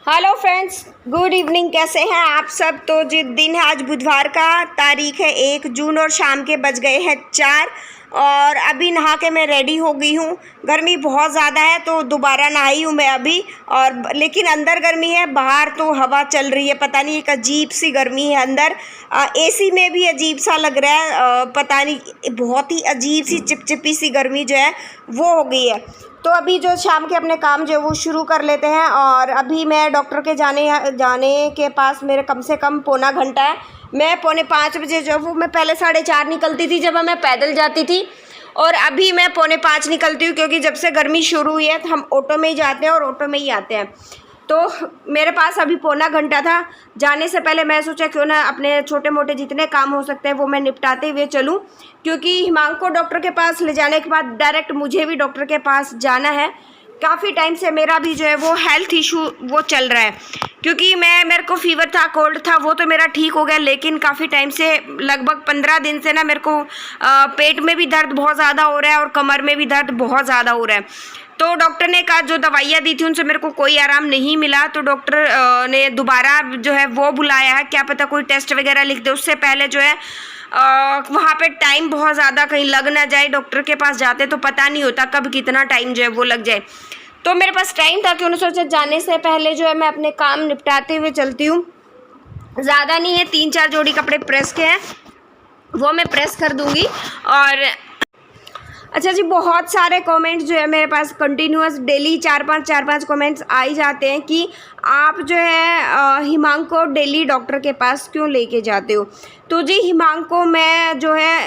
Hello friends, good evening. कैसे हैं आप सब। तो जिस दिन है आज बुधवार का, तारीख है 1 जून और शाम के बज गए हैं 4 और अभी नहा के मैं रेडी हो गई हूँ। गर्मी बहुत ज़्यादा है तो दोबारा नहाई हूँ मैं अभी। और लेकिन अंदर गर्मी है, बाहर तो हवा चल रही है। पता नहीं, एक अजीब सी गर्मी है अंदर। एसी में भी अजीब सा लग रहा है। पता नहीं, बहुत ही अजीब सी चिपचिपी सी गर्मी जो है वो हो गई है। तो अभी जो शाम के अपने काम जो है वो शुरू कर लेते हैं। और अभी मैं डॉक्टर के जाने के पास मेरे कम से कम पौना घंटा है। मैं 4:45 बजे जो वो, मैं पहले 4:30 निकलती थी जब मैं पैदल जाती थी, और अभी मैं 4:45 निकलती हूँ क्योंकि जब से गर्मी शुरू हुई है तो हम ऑटो में ही जाते हैं और ऑटो में ही आते हैं। तो मेरे पास अभी पौना घंटा था। जाने से पहले मैं सोचा क्यों ना अपने छोटे मोटे जितने काम हो सकते हैं वो मैं निपटाते हुए चलूं, क्योंकि हिमांक को डॉक्टर के पास ले जाने के बाद डायरेक्ट मुझे भी डॉक्टर के पास जाना है। काफ़ी टाइम से मेरा भी जो है वो हेल्थ इशू वो चल रहा है, क्योंकि मेरे को फीवर था, कोल्ड था, वो तो मेरा ठीक हो गया। लेकिन काफ़ी टाइम से, लगभग 15 दिन से ना, मेरे को पेट में भी दर्द बहुत ज़्यादा हो रहा है और कमर में भी दर्द बहुत ज़्यादा हो रहा है। तो डॉक्टर ने कहा, जो दवाइयाँ दी थी उनसे मेरे को कोई आराम नहीं मिला, तो डॉक्टर ने दोबारा जो है वो बुलाया है। क्या पता कोई टेस्ट वगैरह लिख दे, उससे पहले जो है वहाँ पे टाइम बहुत ज़्यादा कहीं लग ना जाए। डॉक्टर के पास जाते तो पता नहीं होता कब कितना टाइम जो है वो लग जाए। तो मेरे पास टाइम था कि उन्होंने सोचा जाने से पहले जो है मैं अपने काम निपटाते हुए चलती हूँ। ज़्यादा नहीं है, 3-4 जोड़ी कपड़े प्रेस के हैं, वो मैं प्रेस कर दूँगी। और अच्छा जी, बहुत सारे कमेंट्स जो है मेरे पास कंटिन्यूअस डेली 4-5 कमेंट्स आ ही जाते हैं कि आप जो है हिमांक को डेली डॉक्टर के पास क्यों लेके जाते हो। तो जी, हिमांक को मैं जो है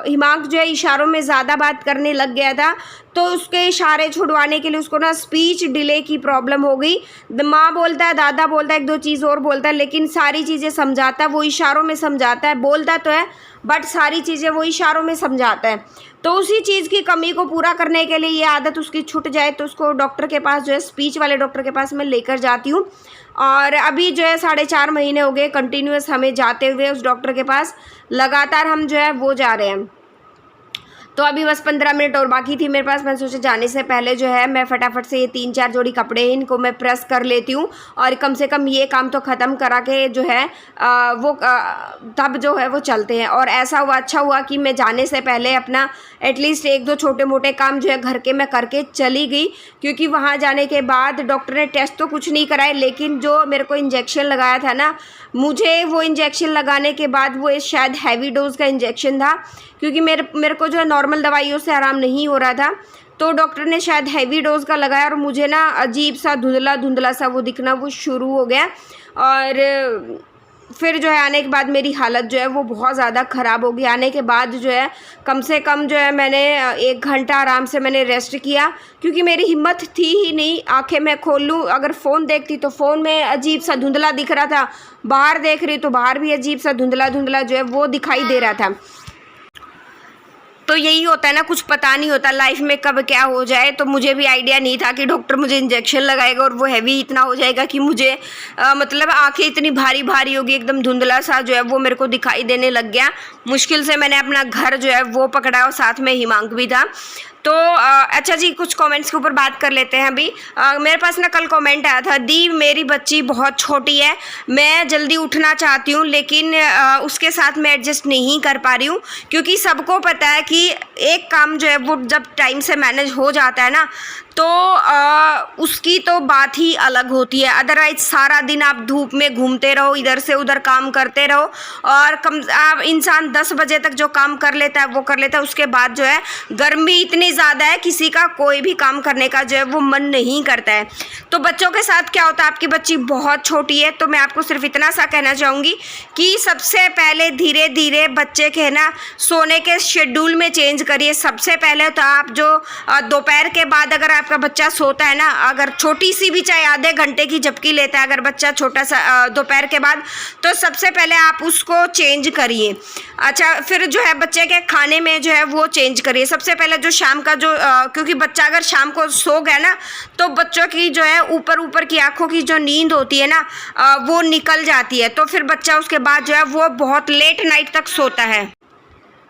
हिमांक जो है इशारों में ज़्यादा बात करने लग गया था, तो उसके इशारे छुड़वाने के लिए उसको ना स्पीच डिले की प्रॉब्लम हो गई। माँ बोलता है, दादा बोलता है, 1-2 चीज़ और बोलता है, लेकिन सारी चीज़ें समझाता है वो इशारों में समझाता है। बोलता तो है बट सारी चीज़ें वो इशारों में समझाता है। तो उसी चीज़ की कमी को पूरा करने के लिए ये आदत उसकी छूट जाए, तो उसको डॉक्टर के पास जो है, स्पीच वाले डॉक्टर के पास मैं लेकर जाती हूँ। और अभी जो है 4.5 महीने हो गए कंटिन्यूअस हमें जाते हुए उस डॉक्टर के पास। लगातार हम जो है वो जा रहे हैं। तो अभी बस 15 मिनट और बाकी थी मेरे पास। मैं सोचा जाने से पहले जो है मैं फटाफट से ये 3-4 जोड़ी कपड़े हैं, इनको मैं प्रेस कर लेती हूँ और कम से कम ये काम तो ख़त्म करा के जो है तब जो है वो चलते हैं। और ऐसा हुआ, अच्छा हुआ कि मैं जाने से पहले अपना एटलीस्ट 1-2 छोटे मोटे काम जो है घर के मैं करके चली गई, क्योंकि वहाँ जाने के बाद डॉक्टर ने टेस्ट तो कुछ नहीं कराए, लेकिन जो मेरे को इंजेक्शन लगाया था ना, मुझे वो इंजेक्शन लगाने के बाद वो शायद हैवी डोज का इंजेक्शन था, क्योंकि मेरे को जो है नॉर्मल दवाइयों से आराम नहीं हो रहा था। तो डॉक्टर ने शायद हैवी डोज का लगाया और मुझे ना अजीब सा धुंधला धुंधला सा वो दिखना वो शुरू हो गया। और फिर जो है आने के बाद मेरी हालत जो है वो बहुत ज़्यादा ख़राब हो गई। आने के बाद जो है कम से कम जो है मैंने 1 घंटा आराम से मैंने रेस्ट किया, क्योंकि मेरी हिम्मत थी ही नहीं। आंखें मैं खोल लूँ, अगर फ़ोन देखती तो फ़ोन में अजीब सा धुंधला दिख रहा था, बाहर देख रही तो बाहर भी अजीब सा धुंधला धुंधला जो है वो दिखाई दे रहा था। तो यही होता है ना, कुछ पता नहीं होता लाइफ में कब क्या हो जाए। तो मुझे भी आइडिया नहीं था कि डॉक्टर मुझे इंजेक्शन लगाएगा और वो हैवी इतना हो जाएगा कि मुझे मतलब आंखें इतनी भारी भारी होगी, एकदम धुंधला सा जो है वो मेरे को दिखाई देने लग गया। मुश्किल से मैंने अपना घर जो है वो पकड़ा और साथ में हिमांक भी था। तो अच्छा जी, कुछ कमेंट्स के ऊपर बात कर लेते हैं अभी। मेरे पास ना कल कमेंट आया था, दी मेरी बच्ची बहुत छोटी है, मैं जल्दी उठना चाहती हूँ लेकिन उसके साथ मैं एडजस्ट नहीं कर पा रही हूँ, क्योंकि सबको पता है कि एक काम जो है वो जब टाइम से मैनेज हो जाता है ना तो उसकी तो बात ही अलग होती है। अदरवाइज सारा दिन आप धूप में घूमते रहो, इधर से उधर काम करते रहो, और आप इंसान 10 बजे तक जो काम कर लेता है वो कर लेता है। उसके बाद जो है गर्मी इतनी ज़्यादा है, किसी का कोई भी काम करने का जो है वो मन नहीं करता है। तो बच्चों के साथ क्या होता है, आपकी बच्ची बहुत छोटी है, तो मैं आपको सिर्फ इतना सा कहना चाहूँगी कि सबसे पहले धीरे धीरे बच्चे के ना सोने के शेड्यूल में चेंज करिए। सबसे पहले तो आप जो दोपहर के बाद अगर आपका बच्चा सोता है ना, अगर छोटी सी भी चाहे आधे घंटे की झपकी लेता है अगर बच्चा छोटा सा दोपहर के बाद, तो सबसे पहले आप उसको चेंज करिए। अच्छा, फिर जो है बच्चे के खाने में जो है वो चेंज करिए। सबसे पहले जो शाम का जो क्योंकि बच्चा अगर शाम को सो गया ना तो बच्चों की जो है ऊपर की आंखों की जो नींद होती है ना वो निकल जाती है, तो फिर बच्चा उसके बाद जो है वो बहुत लेट नाइट तक सोता है।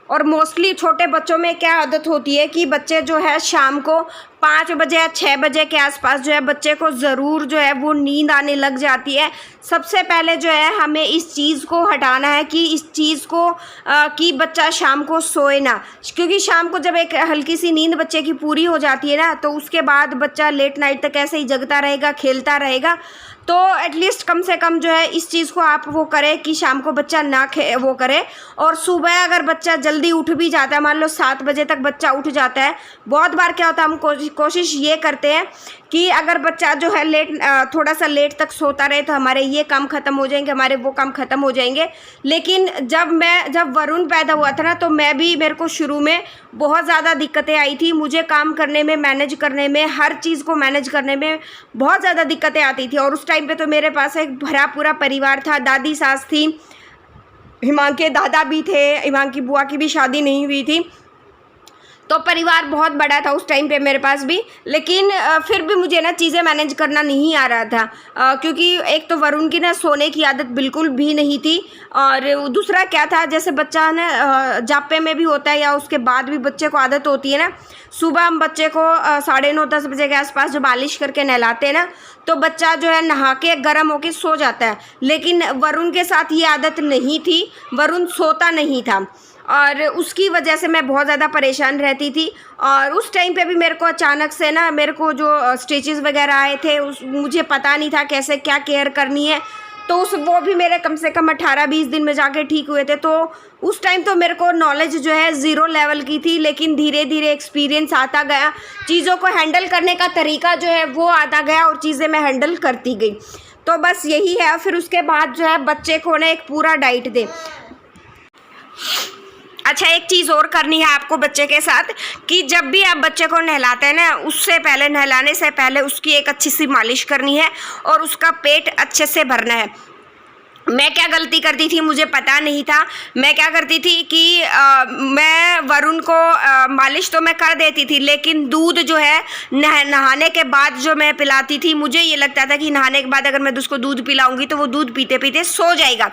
और मोस्टली छोटे बच्चों में क्या आदत होती है कि बच्चे जो है शाम को 5 बजे या 6 बजे के आसपास जो है बच्चे को ज़रूर जो है वो नींद आने लग जाती है। सबसे पहले जो है हमें इस चीज़ को हटाना है कि इस चीज़ को कि बच्चा शाम को सोए ना, क्योंकि शाम को जब एक हल्की सी नींद बच्चे की पूरी हो जाती है ना, तो उसके बाद बच्चा लेट नाइट तक ऐसे ही जगता रहेगा, खेलता रहेगा। तो एटलीस्ट कम से कम जो है इस चीज़ को आप वो करें कि शाम को बच्चा ना वो करे। और सुबह अगर बच्चा जल्दी उठ भी जाता है, मान लो 7 बजे तक बच्चा उठ जाता है, बहुत बार क्या होता है हम कोशिश ये करते हैं कि अगर बच्चा जो है थोड़ा सा लेट तक सोता रहे तो हमारे ये काम ख़त्म हो जाएंगे, हमारे वो काम ख़त्म हो जाएंगे। लेकिन जब वरुण पैदा हुआ था ना, तो मेरे को शुरू में बहुत ज़्यादा दिक्कतें आई थी। मुझे काम करने में, मैनेज करने में, हर चीज़ को मैनेज करने में बहुत ज़्यादा दिक्कतें आती थी। और उस टाइम पे तो मेरे पास एक भरा पूरा परिवार था, दादी सास थी, हिमांक के दादा भी थे, हिमांक की बुआ की भी शादी नहीं हुई थी, तो परिवार बहुत बड़ा था उस टाइम पे मेरे पास भी। लेकिन फिर भी मुझे ना चीज़ें मैनेज करना नहीं आ रहा था, क्योंकि एक तो वरुण की ना सोने की आदत बिल्कुल भी नहीं थी, और दूसरा क्या था, जैसे बच्चा ना जापे में भी होता है या उसके बाद भी बच्चे को आदत होती है ना, सुबह हम बच्चे को 9:30-10 बजे के आसपास जब मालिश करके नहलाते हैं ना, तो बच्चा जो है नहा के गर्म होके सो जाता है। लेकिन वरुण के साथ ये आदत नहीं थी, वरुण सोता नहीं था, और उसकी वजह से मैं बहुत ज़्यादा परेशान रहती थी। और उस टाइम पे भी मेरे को अचानक से ना मेरे को जो स्टिचेस वगैरह आए थे, मुझे पता नहीं था कैसे क्या केयर करनी है, तो वो भी मेरे कम से कम 18-20 दिन में जाके ठीक हुए थे। तो उस टाइम तो मेरे को नॉलेज जो है 0 लेवल की थी, लेकिन धीरे धीरे एक्सपीरियंस आता गया, चीज़ों को हैंडल करने का तरीका जो है वो आता गया, और चीज़ें मैं हैंडल करती गई। तो बस यही है। फिर उसके बाद जो है बच्चे को ना एक पूरा डाइट दे। अच्छा, एक चीज़ और करनी है आपको बच्चे के साथ, कि जब भी आप बच्चे को नहलाते हैं ना, उससे पहले, नहलाने से पहले उसकी एक अच्छी सी मालिश करनी है और उसका पेट अच्छे से भरना है। मैं क्या गलती करती थी मुझे पता नहीं था। मैं क्या करती थी कि मैं वरुण को मालिश तो मैं कर देती थी, लेकिन दूध जो है नहाने के बाद जो मैं पिलाती थी, मुझे ये लगता था कि नहाने के बाद अगर मैं उसको दूध पिलाऊंगी तो वो दूध पीते पीते सो जाएगा।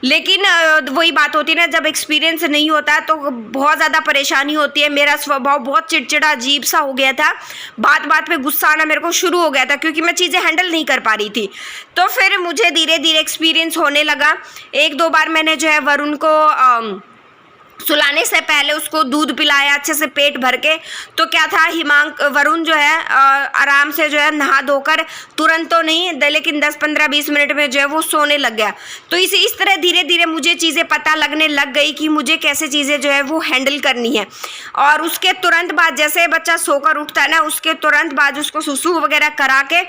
लेकिन वही बात होती है ना, जब एक्सपीरियंस नहीं होता तो बहुत ज़्यादा परेशानी होती है। मेरा स्वभाव बहुत चिड़चिड़ा अजीब सा हो गया था, बात बात पे गुस्सा आना मेरे को शुरू हो गया था, क्योंकि मैं चीज़ें हैंडल नहीं कर पा रही थी। तो फिर मुझे धीरे धीरे एक्सपीरियंस होने लगा। 1-2 बार मैंने जो है वरुण को सुलाने से पहले उसको दूध पिलाया अच्छे से पेट भर के। तो क्या था, वरुण जो है आराम से जो है नहा धोकर, तुरंत तो नहीं लेकिन 10-15-20 मिनट में जो है वो सोने लग गया। तो इस तरह धीरे धीरे मुझे चीज़ें पता लगने लग गई कि मुझे कैसे चीज़ें जो है वो हैंडल करनी है। और उसके तुरंत बाद जैसे बच्चा सोकर उठता है ना, उसके तुरंत बाद उसको सुसु वगैरह करा के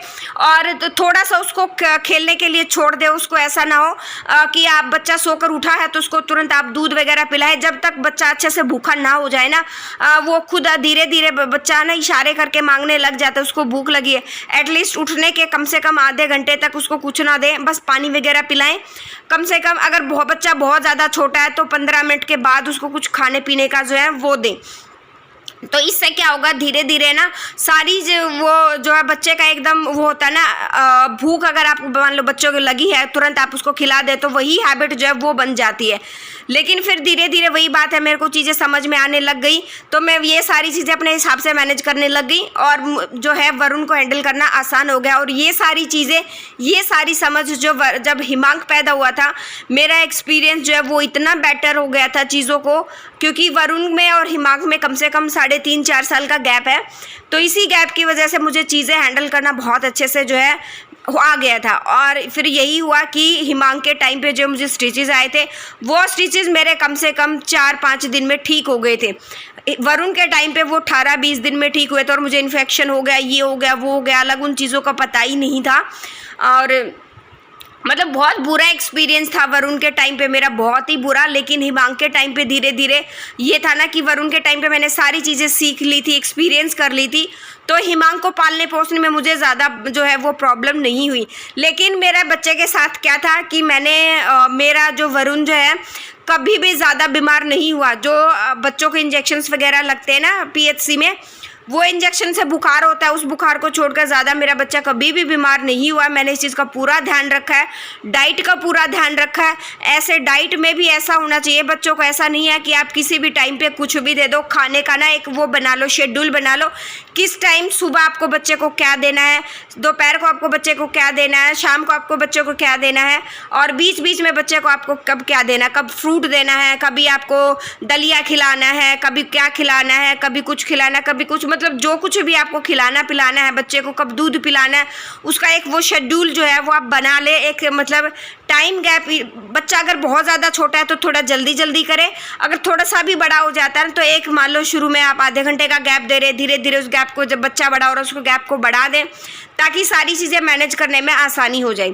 और थोड़ा सा उसको खेलने के लिए छोड़ दे। उसको ऐसा ना हो कि आप बच्चा सोकर उठा है तो उसको तुरंत आप दूध वगैरह पिलाए। जब तक बच्चा अच्छे से भूखा ना हो जाए ना, वो खुद धीरे धीरे बच्चा ना इशारे करके मांगने लग जाता है, उसको भूख लगी है। एटलीस्ट उठने के कम से कम आधे घंटे तक उसको कुछ ना दें, बस पानी वगैरह पिलाएं। कम से कम अगर बच्चा बहुत ज़्यादा छोटा है तो 15 मिनट के बाद उसको कुछ खाने पीने का जो है वो दें। तो इससे क्या होगा, धीरे धीरे ना सारी जो है बच्चे का एकदम वो होता है ना, भूख अगर आप मान लो बच्चों को लगी है, तुरंत आप उसको खिला दे तो वही हैबिट जो है वो बन जाती है। लेकिन फिर धीरे धीरे वही बात है, मेरे को चीज़ें समझ में आने लग गई, तो मैं ये सारी चीज़ें अपने हिसाब से मैनेज करने लग गई और जो है वरुण को हैंडल करना आसान हो गया। और ये सारी चीज़ें, ये सारी समझ जो जब हिमांक पैदा हुआ था, मेरा एक्सपीरियंस जो है वो इतना बेटर हो गया था चीज़ों को, क्योंकि वरुण में और हिमांक में कम से कम 3.5-4 साल का गैप है। तो इसी गैप की वजह से मुझे चीज़ें हैंडल करना बहुत अच्छे से जो है आ गया था। और फिर यही हुआ कि हिमांक के टाइम पे जो मुझे स्टिचेस आए थे, वो स्टिचेस मेरे कम से कम 4-5 दिन में ठीक हो गए थे। वरुण के टाइम पे वो 18-20 दिन में ठीक हुए थे और मुझे इन्फेक्शन हो गया, ये हो गया, वो हो गया, अलग उन चीज़ों का पता ही नहीं था। और मतलब बहुत बुरा एक्सपीरियंस था वरुण के टाइम पे मेरा, बहुत ही बुरा। लेकिन हिमांक के टाइम पे धीरे धीरे ये था ना कि वरुण के टाइम पे मैंने सारी चीज़ें सीख ली थी, एक्सपीरियंस कर ली थी, तो हिमांक को पालने पोसने में मुझे ज़्यादा जो है वो प्रॉब्लम नहीं हुई। लेकिन मेरा बच्चे के साथ क्या था कि मेरा जो वरुण जो है कभी भी ज़्यादा बीमार नहीं हुआ। जो बच्चों के इंजेक्शन्स वगैरह लगते हैं ना PHC में, वो इंजेक्शन से बुखार होता है, उस बुखार को छोड़कर ज़्यादा मेरा बच्चा कभी भी बीमार नहीं हुआ। मैंने इस चीज़ का पूरा ध्यान रखा है, डाइट का पूरा ध्यान रखा है। ऐसे डाइट में भी ऐसा होना चाहिए बच्चों को, ऐसा नहीं है कि आप किसी भी टाइम पे कुछ भी दे दो। खाने का ना एक वो बना लो, शेड्यूल बना लो, किस टाइम सुबह आपको बच्चे को क्या देना है, दोपहर को आपको बच्चे को क्या देना है, शाम को आपको बच्चे को क्या देना है, और बीच बीच में बच्चे को आपको कब क्या देना है, कब फ्रूट देना है, कभी आपको दलिया खिलाना है, कभी क्या खिलाना है, कभी कुछ खिलाना, कभी कुछ, मतलब जो कुछ भी आपको खिलाना पिलाना है बच्चे को, कब दूध पिलाना है, उसका एक वो शेड्यूल जो है वो आप बना ले। एक मतलब टाइम गैप, बच्चा अगर बहुत ज़्यादा छोटा है तो थोड़ा जल्दी जल्दी करें, अगर थोड़ा सा भी बड़ा हो जाता है तो एक मान लो शुरू में आप आधे घंटे का गैप दे रहे, धीरे धीरे उस गैप को, जब बच्चा बड़ा हो रहा है उसको गैप को बढ़ा दें, ताकि सारी चीज़ें मैनेज करने में आसानी हो जाए।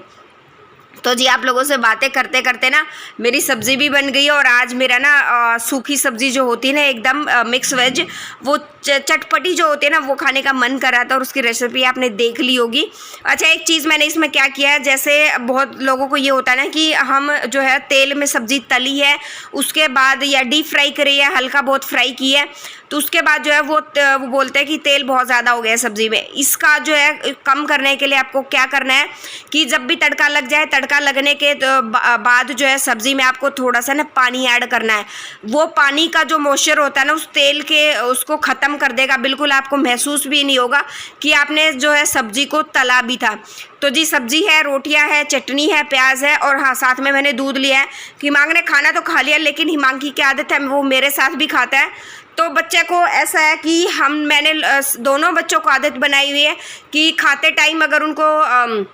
तो जी आप लोगों से बातें करते करते ना मेरी सब्ज़ी भी बन गई है, और आज मेरा ना सूखी सब्ज़ी जो होती है ना एकदम मिक्स वेज, वो चटपटी जो होती है ना वो खाने का मन कर रहा था, और उसकी रेसिपी आपने देख ली होगी। अच्छा, एक चीज़ मैंने इसमें क्या किया है, जैसे बहुत लोगों को ये होता है ना कि हम जो है तेल में सब्ज़ी तली है, उसके बाद या डीप फ्राई करी है, हल्का बहुत फ्राई की है, तो उसके बाद जो है वो बोलते हैं कि तेल बहुत ज़्यादा हो गया है सब्ज़ी में। इसका जो है कम करने के लिए आपको क्या करना है कि जब भी तड़का लग जाए, तड़का लगने के बाद जो है सब्ज़ी में आपको थोड़ा सा ना पानी ऐड करना है। वो पानी का जो मॉइस्चर होता है ना उस तेल के, उसको ख़त्म कर देगा, बिल्कुल आपको महसूस भी नहीं होगा कि आपने जो है सब्ज़ी को तला भी था। तो जी सब्ज़ी है, रोटियां है, चटनी है, प्याज है, और हाँ साथ में मैंने दूध लिया है। हिमांग ने खाना तो खा लिया, लेकिन हिमांग की क्या आदत है, वो मेरे साथ भी खाता है। तो बच्चे को ऐसा है कि मैंने दोनों बच्चों को आदत बनाई हुई है कि खाते टाइम अगर उनको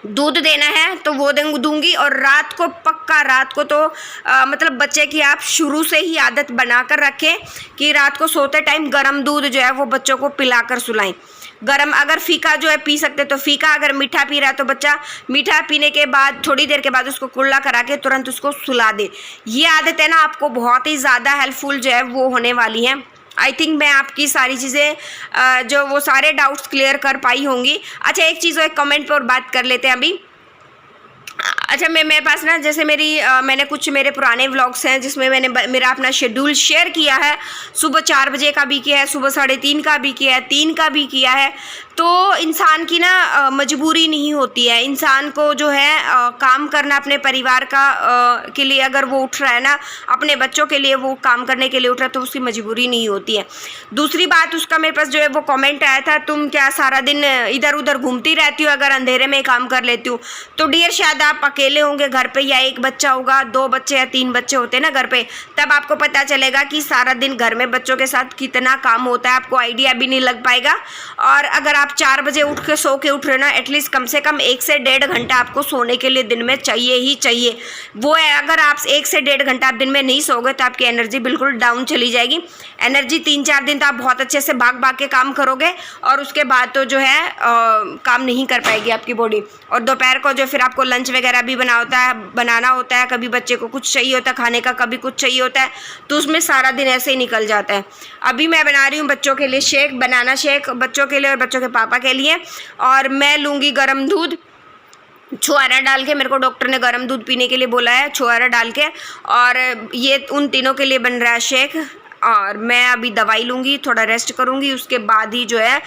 दूध देना है तो वो दूंगी, और रात को पक्का, रात को तो मतलब बच्चे की आप शुरू से ही आदत बना कर रखें कि रात को सोते टाइम गर्म दूध जो है वो बच्चों को पिलाकर सुलाएं। गरम, अगर फीका जो है पी सकते तो फीका, अगर मीठा पी रहा है तो बच्चा मीठा पीने के बाद थोड़ी देर के बाद उसको कुल्ला करा के तुरंत उसको सुला दे। ये आदत है ना आपको बहुत ही ज़्यादा हेल्पफुल जो है वो होने वाली हैं। आई थिंक मैं आपकी सारी चीज़ें जो वो सारे डाउट्स क्लियर कर पाई होंगी। अच्छा, एक चीज़ एक कमेंट पर और बात कर लेते हैं अभी। अच्छा, मेरे पास ना जैसे मैंने कुछ मेरे पुराने व्लॉग्स हैं जिसमें मैंने मेरा अपना शेड्यूल शेयर किया है। सुबह 4 बजे का भी किया है, सुबह 3:30 का भी किया है, 3 का भी किया है। तो इंसान की ना मजबूरी नहीं होती है, इंसान को जो है काम करना अपने परिवार का के लिए, अगर वो उठ रहा है ना अपने बच्चों के लिए वो काम करने के लिए उठ रहा है तो उसकी मजबूरी नहीं होती है। दूसरी बात, उसका मेरे पास जो है वो कमेंट आया था, तुम क्या सारा दिन इधर उधर घूमती रहती हो अगर अंधेरे में काम कर लेती हो? तो डियर शायद आप अकेले होंगे घर पे, या एक बच्चा होगा, 2 बच्चे या 3 बच्चे होते हैं ना घर पे, तब आपको पता चलेगा कि सारा दिन घर में बच्चों के साथ कितना काम होता है, आपको आइडिया भी नहीं लग पाएगा। और अगर आप 4 बजे उठ के सो के उठ रहे ना, एटलीस्ट कम से कम 1 से 1.5 घंटा आपको सोने के लिए दिन में चाहिए ही चाहिए। वो है, अगर आप 1 से 1.5 घंटा आप दिन में नहीं सोओगे तो आपकी एनर्जी बिल्कुल डाउन चली जाएगी। एनर्जी 3-4 दिन तो आप बहुत अच्छे से भाग भाग के काम करोगे, और उसके बाद तो जो है काम नहीं कर पाएगी आपकी बॉडी। और दोपहर को जो फिर आपको लंच वगैरह भी बनाना होता है, कभी बच्चे को कुछ चाहिए होता है खाने का, कभी कुछ चाहिए होता है, तो उसमें सारा दिन ऐसे ही निकल जाता है। अभी मैं बना रही हूँ बच्चों के लिए शेक, बनाना शेक बच्चों के लिए और बच्चों के पापा के लिए, और मैं लूँगी गर्म दूध छुआरा डाल के। मेरे को डॉक्टर ने गर्म दूध पीने के लिए बोला है छुआरा डाल के, और ये उन तीनों के लिए बन रहा है शेक। और मैं अभी दवाई लूँगी, थोड़ा रेस्ट करूँगी, उसके बाद ही जो है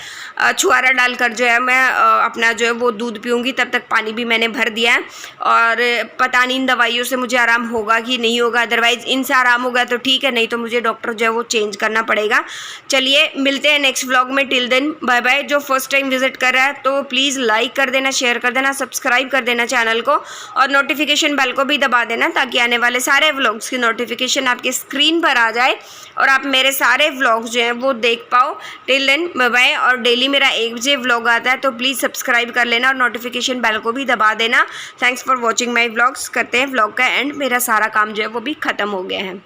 छुआरा डालकर जो है मैं अपना जो है वो दूध पीऊँगी। तब तक पानी भी मैंने भर दिया है, और पता नहीं इन दवाइयों से मुझे आराम होगा कि नहीं होगा। अदरवाइज़ इनसे आराम होगा तो ठीक है, नहीं तो मुझे डॉक्टर जो है वो चेंज करना पड़ेगा। चलिए मिलते हैं नेक्स्ट व्लॉग में, टिल देन बाय बाय। जो फर्स्ट टाइम विजिट कर रहा है तो प्लीज़ लाइक कर देना, शेयर कर देना, सब्सक्राइब कर देना चैनल को, और नोटिफिकेशन बेल को भी दबा देना, ताकि आने वाले सारे व्लॉग्स की नोटिफिकेशन आपके स्क्रीन पर आ जाए और आप मेरे सारे व्लॉग्स जो हैं वो देख पाओ। Till then bye bye. और डेली मेरा 1 बजे व्लॉग आता है, तो प्लीज़ सब्सक्राइब कर लेना और नोटिफिकेशन बेल को भी दबा देना। Thanks for watching my vlogs. करते हैं व्लॉग का एंड, मेरा सारा काम जो है वो भी ख़त्म हो गया है।